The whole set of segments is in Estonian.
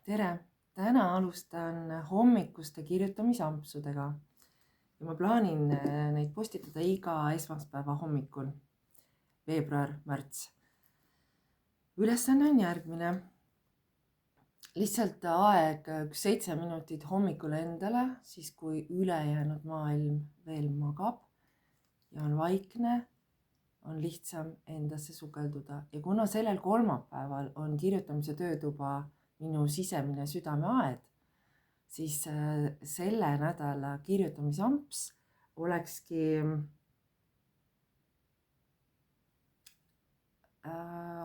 Tere! Täna alustan hommikuste kirjutamisampsudega ja ma plaanin neid postitada iga esmaspäeva hommikul, veebruar-märts. Ülesanne on järgmine. Lihtsalt aeg 7 minutit hommikul endale, siis kui ülejäänud maailm veel magab ja on vaikne, on lihtsam endasse sukelduda. Ja kuna sellel kolmapäeval on kirjutamise töötuba minu sisemine südameaed, siis selle nädala kirjutamisamps olekski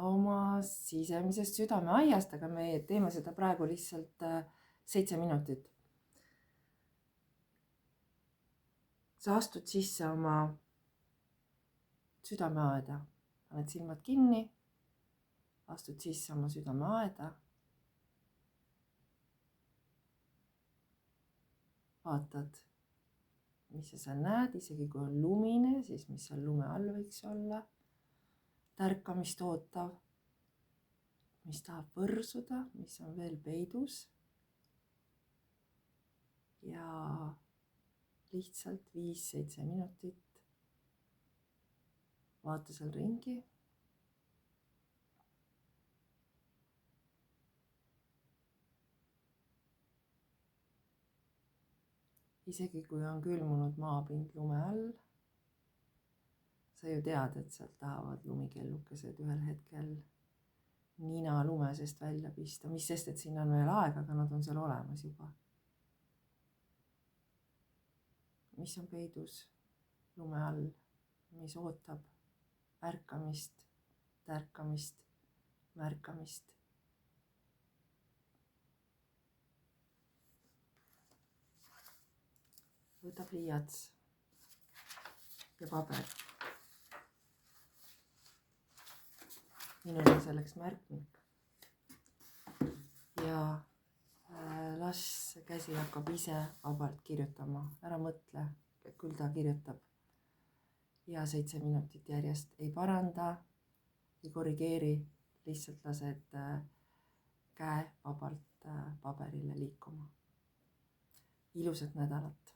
oma sisemisest südameaiast, aga me teeme seda praegu lihtsalt 7 minutit. Sa astud sisse oma südameaeda, paned silmad kinni, astud sisse oma südameaeda. Vaatad, mis sa seal näed, isegi kui on lumine, siis mis seal lume all võiks olla. Tärkamist ootav, mis tahab võrsuda, mis on veel peidus. Ja lihtsalt 5-7 minutit vaata seal ringi. Isegi kui on külmunud maapind lume all, sa ju tead, et sealt tahavad lumikellukesed ühel hetkel nina lumesest välja pista, mis sest, et siin on veel aega, aga nad on seal olemas juba. Mis on peidus lume all, mis ootab ärkamist, tärkamist, märkamist. Võta pliiats ja paber. Minul on selleks märkmik. Ja las käsi hakkab ise vabalt kirjutama. Ära mõtle, küll ta kirjutab. Ja 7 minutit järjest ei paranda, ei korrigeeri, lihtsalt lased käe vabalt paberile liikuma. Ilusat nädalat!